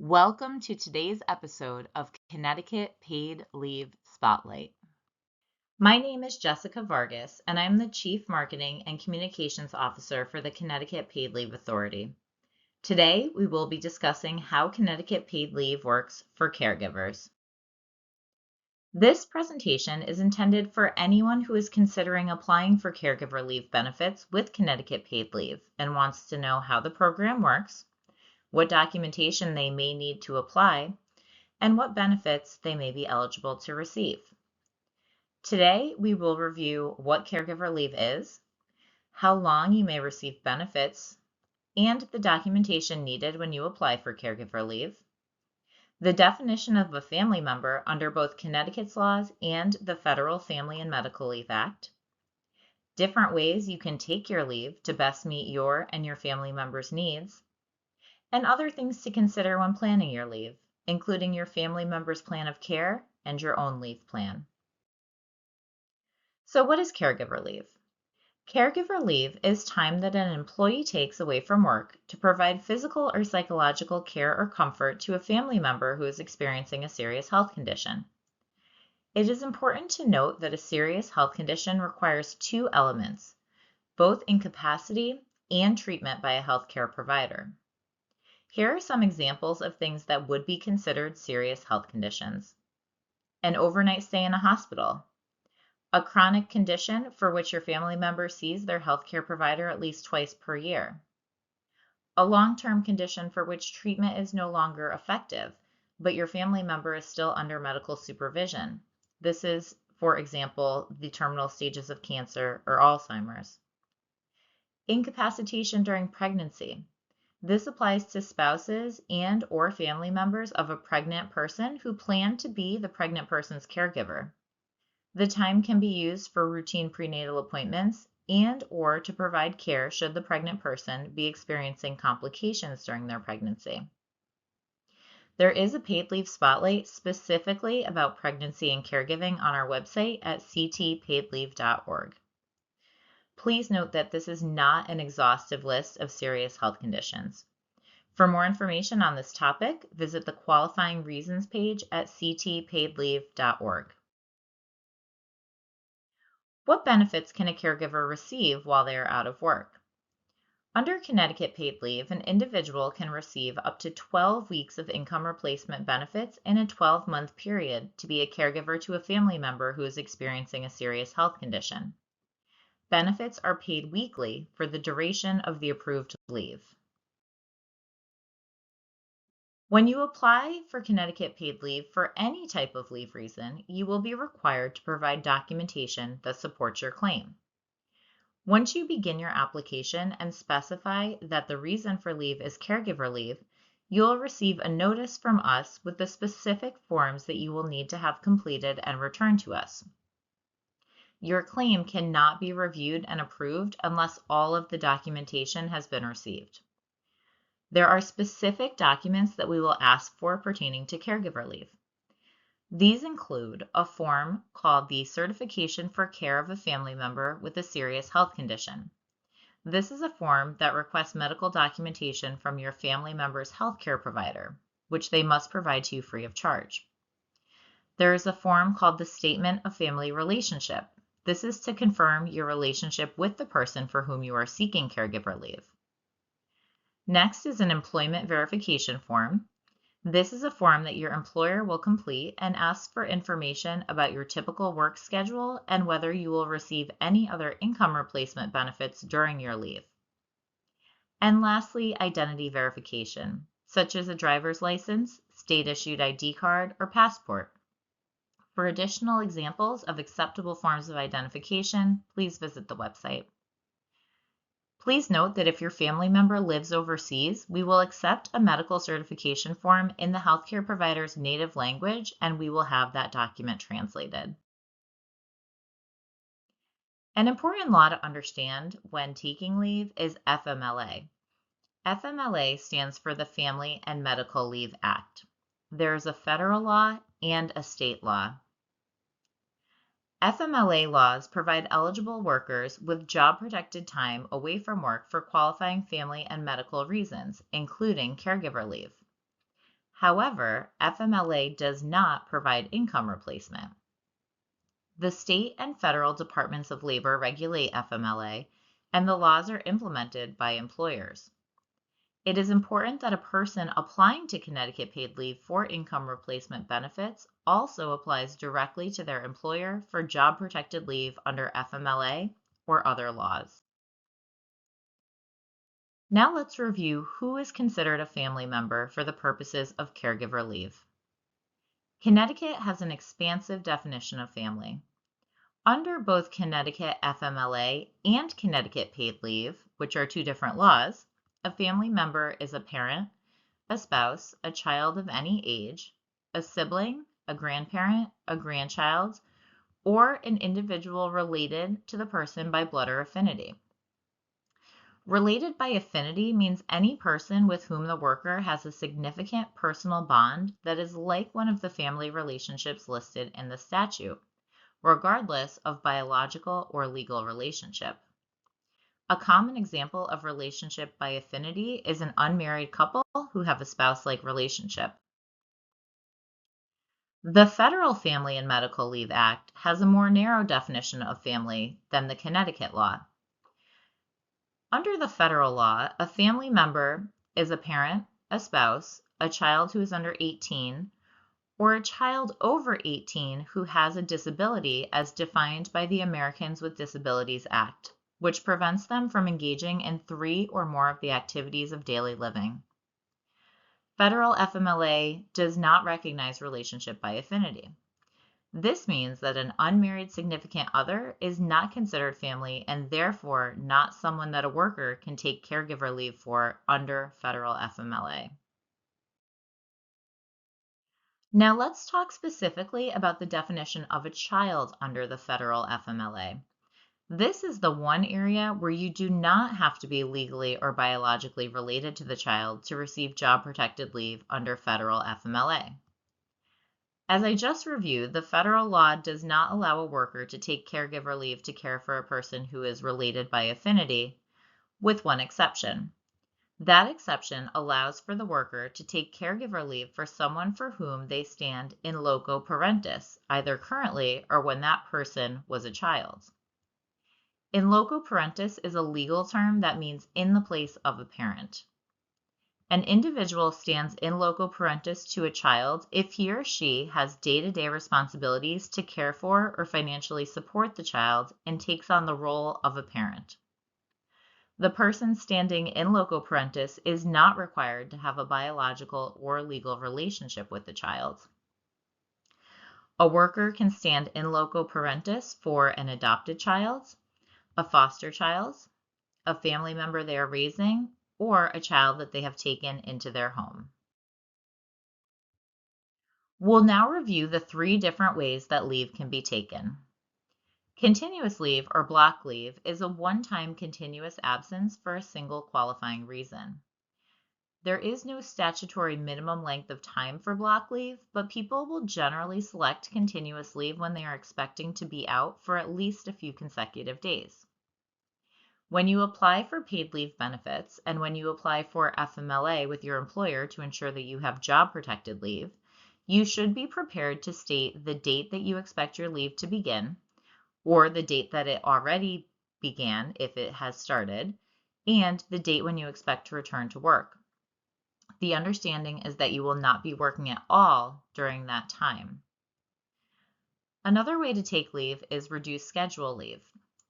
Welcome to today's episode of Connecticut Paid Leave Spotlight. My name is Jessica Vargas, and I'm the Chief Marketing and Communications Officer for the Connecticut Paid Leave Authority. Today, we will be discussing how Connecticut Paid Leave works for caregivers. This presentation is intended for anyone who is considering applying for caregiver leave benefits with Connecticut Paid Leave and wants to know how the program works, what documentation they may need to apply, and what benefits they may be eligible to receive. Today, we will review what caregiver leave is, how long you may receive benefits, and the documentation needed when you apply for caregiver leave, the definition of a family member under both Connecticut's laws and the Federal Family and Medical Leave Act, different ways you can take your leave to best meet your and your family members' needs, and other things to consider when planning your leave, including your family member's plan of care and your own leave plan. So what is caregiver leave? Caregiver leave is time that an employee takes away from work to provide physical or psychological care or comfort to a family member who is experiencing a serious health condition. It is important to note that a serious health condition requires two elements, both incapacity and treatment by a healthcare provider. Here are some examples of things that would be considered serious health conditions. An overnight stay in a hospital, a chronic condition for which your family member sees their healthcare provider at least twice per year, a long-term condition for which treatment is no longer effective, but your family member is still under medical supervision. This is, for example, the terminal stages of cancer or Alzheimer's. Incapacitation during pregnancy. This applies to spouses and or family members of a pregnant person who plan to be the pregnant person's caregiver. The time can be used for routine prenatal appointments and or to provide care should the pregnant person be experiencing complications during their pregnancy. There is a paid leave spotlight specifically about pregnancy and caregiving on our website at ctpaidleave.org. Please note that this is not an exhaustive list of serious health conditions. For more information on this topic, visit the qualifying reasons page at ctpaidleave.org. What benefits can a caregiver receive while they are out of work? Under Connecticut Paid Leave, an individual can receive up to 12 weeks of income replacement benefits in a 12-month period to be a caregiver to a family member who is experiencing a serious health condition. Benefits are paid weekly for the duration of the approved leave. When you apply for Connecticut Paid Leave for any type of leave reason, you will be required to provide documentation that supports your claim. Once you begin your application and specify that the reason for leave is caregiver leave, you'll receive a notice from us with the specific forms that you will need to have completed and returned to us. Your claim cannot be reviewed and approved unless all of the documentation has been received. There are specific documents that we will ask for pertaining to caregiver leave. These include a form called the Certification for Care of a Family Member with a Serious Health Condition. This is a form that requests medical documentation from your family member's healthcare provider, which they must provide to you free of charge. There is a form called the Statement of Family Relationship. This is to confirm your relationship with the person for whom you are seeking caregiver leave. Next is an employment verification form. This is a form that your employer will complete and asks for information about your typical work schedule and whether you will receive any other income replacement benefits during your leave. And lastly, identity verification, such as a driver's license, state-issued ID card, or passport. For additional examples of acceptable forms of identification, please visit the website. Please note that if your family member lives overseas, we will accept a medical certification form in the healthcare provider's native language, and we will have that document translated. An important law to understand when taking leave is FMLA. FMLA stands for the Family and Medical Leave Act. There is a federal law and a state law. FMLA laws provide eligible workers with job-protected time away from work for qualifying family and medical reasons, including caregiver leave. However, FMLA does not provide income replacement. The state and federal departments of labor regulate FMLA, and the laws are implemented by employers. It is important that a person applying to Connecticut paid leave for income replacement benefits also applies directly to their employer for job protected leave under FMLA or other laws. Now let's review who is considered a family member for the purposes of caregiver leave. Connecticut has an expansive definition of family. Under both Connecticut FMLA and Connecticut paid leave, which are two different laws, a family member is a parent, a spouse, a child of any age, a sibling, a grandparent, a grandchild, or an individual related to the person by blood or affinity. Related by affinity means any person with whom the worker has a significant personal bond that is like one of the family relationships listed in the statute, regardless of biological or legal relationship. A common example of relationship by affinity is an unmarried couple who have a spouse-like relationship. The Federal Family and Medical Leave Act has a more narrow definition of family than the Connecticut law. Under the federal law, a family member is a parent, a spouse, a child who is under 18, or a child over 18 who has a disability as defined by the Americans with Disabilities Act, which prevents them from engaging in 3 or more of the activities of daily living. Federal FMLA does not recognize relationship by affinity. This means that an unmarried significant other is not considered family and therefore not someone that a worker can take caregiver leave for under federal FMLA. Now let's talk specifically about the definition of a child under the federal FMLA. This is the one area where you do not have to be legally or biologically related to the child to receive job protected leave under federal FMLA. As I just reviewed, the federal law does not allow a worker to take caregiver leave to care for a person who is related by affinity, with one exception. That exception allows for the worker to take caregiver leave for someone for whom they stand in loco parentis, either currently or when that person was a child. In loco parentis is a legal term that means in the place of a parent. An individual stands in loco parentis to a child if he or she has day-to-day responsibilities to care for or financially support the child and takes on the role of a parent. The person standing in loco parentis is not required to have a biological or legal relationship with the child. A worker can stand in loco parentis for an adopted child, a foster child, a family member they are raising, or a child that they have taken into their home. We'll now review the 3 different ways that leave can be taken. Continuous leave or block leave is a one-time continuous absence for a single qualifying reason. There is no statutory minimum length of time for block leave, but people will generally select continuous leave when they are expecting to be out for at least a few consecutive days. When you apply for paid leave benefits and when you apply for FMLA with your employer to ensure that you have job protected leave, you should be prepared to state the date that you expect your leave to begin, or the date that it already began if it has started, and the date when you expect to return to work. The understanding is that you will not be working at all during that time. Another way to take leave is reduced schedule leave.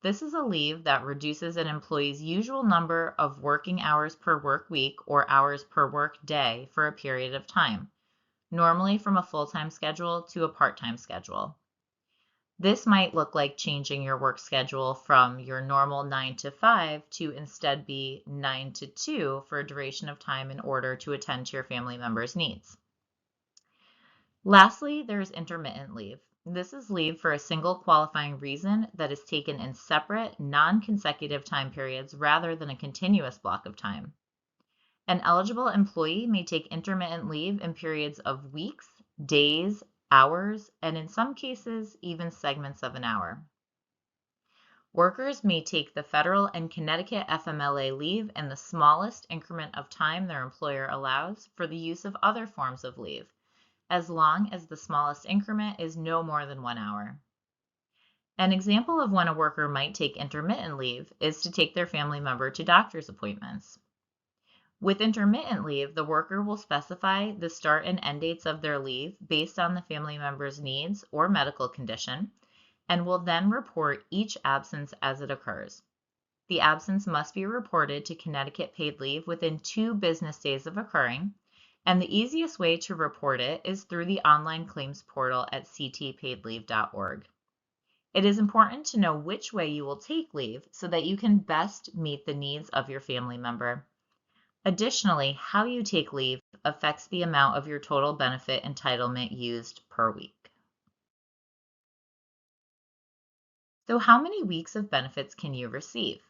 This is a leave that reduces an employee's usual number of working hours per work week or hours per work day for a period of time, normally from a full-time schedule to a part-time schedule. This might look like changing your work schedule from your normal 9 to 5 to instead be 9 to 2 for a duration of time in order to attend to your family members' needs. Lastly, there is intermittent leave. This is leave for a single qualifying reason that is taken in separate, non-consecutive time periods rather than a continuous block of time. An eligible employee may take intermittent leave in periods of weeks, days, hours, and in some cases, even segments of an hour. Workers may take the federal and Connecticut FMLA leave in the smallest increment of time their employer allows for the use of other forms of leave, as long as the smallest increment is no more than 1 hour. An example of when a worker might take intermittent leave is to take their family member to doctor's appointments. With intermittent leave, the worker will specify the start and end dates of their leave based on the family member's needs or medical condition, and will then report each absence as it occurs. The absence must be reported to Connecticut Paid Leave within 2 business days of occurring, and the easiest way to report it is through the online claims portal at ctpaidleave.org. It is important to know which way you will take leave so that you can best meet the needs of your family member. Additionally, how you take leave affects the amount of your total benefit entitlement used per week. So how many weeks of benefits can you receive?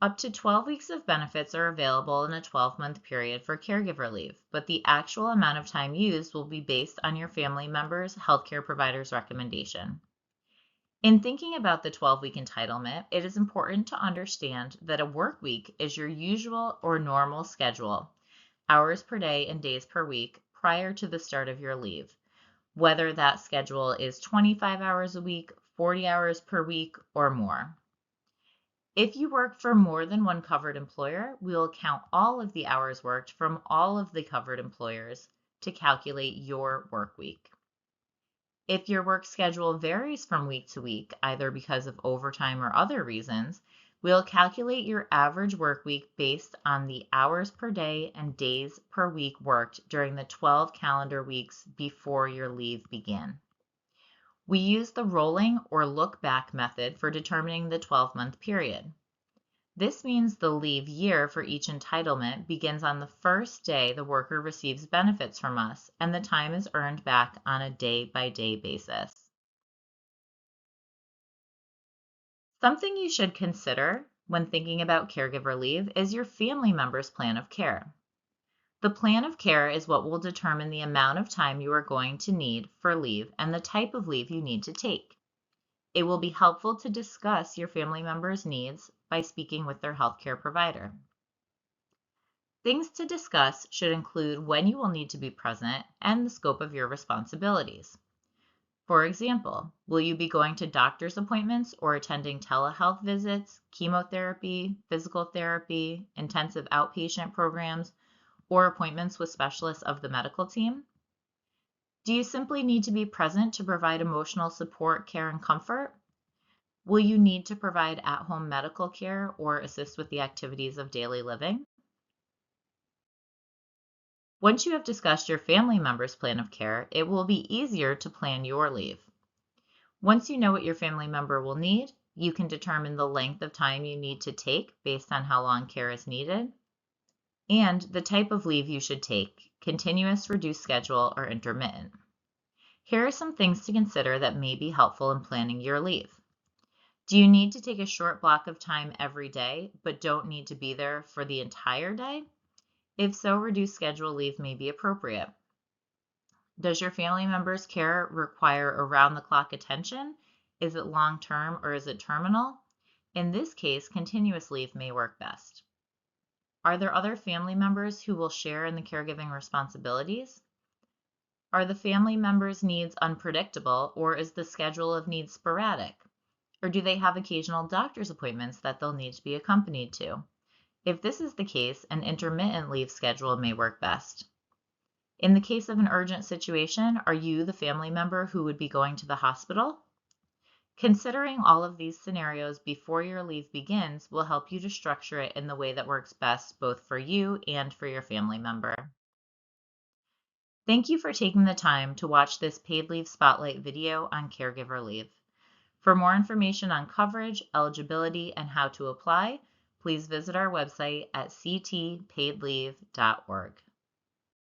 Up to 12 weeks of benefits are available in a 12-month period for caregiver leave, but the actual amount of time used will be based on your family member's healthcare provider's recommendation. In thinking about the 12-week entitlement, it is important to understand that a work week is your usual or normal schedule, hours per day and days per week, prior to the start of your leave, whether that schedule is 25 hours a week, 40 hours per week, or more. If you work for more than one covered employer, we will count all of the hours worked from all of the covered employers to calculate your work week. If your work schedule varies from week to week, either because of overtime or other reasons, we'll calculate your average work week based on the hours per day and days per week worked during the 12 calendar weeks before your leave began. We use the rolling or look back method for determining the 12-month period. This means the leave year for each entitlement begins on the first day the worker receives benefits from us, and the time is earned back on a day-by-day basis. Something you should consider when thinking about caregiver leave is your family member's plan of care. The plan of care is what will determine the amount of time you are going to need for leave and the type of leave you need to take. It will be helpful to discuss your family member's needs by speaking with their healthcare provider. Things to discuss should include when you will need to be present and the scope of your responsibilities. For example, will you be going to doctor's appointments or attending telehealth visits, chemotherapy, physical therapy, intensive outpatient programs, or appointments with specialists of the medical team? Do you simply need to be present to provide emotional support, care, and comfort? Will you need to provide at-home medical care or assist with the activities of daily living? Once you have discussed your family member's plan of care, it will be easier to plan your leave. Once you know what your family member will need, you can determine the length of time you need to take based on how long care is needed, and the type of leave you should take, continuous, reduced schedule, or intermittent. Here are some things to consider that may be helpful in planning your leave. Do you need to take a short block of time every day, but don't need to be there for the entire day? If so, reduced schedule leave may be appropriate. Does your family member's care require around-the-clock attention? Is it long-term or is it terminal? In this case, continuous leave may work best. Are there other family members who will share in the caregiving responsibilities? Are the family members' needs unpredictable, or is the schedule of needs sporadic? Or do they have occasional doctor's appointments that they'll need to be accompanied to? If this is the case, an intermittent leave schedule may work best. In the case of an urgent situation, are you the family member who would be going to the hospital? Considering all of these scenarios before your leave begins will help you to structure it in the way that works best both for you and for your family member. Thank you for taking the time to watch this paid leave spotlight video on caregiver leave. For more information on coverage, eligibility, and how to apply, please visit our website at ctpaidleave.org.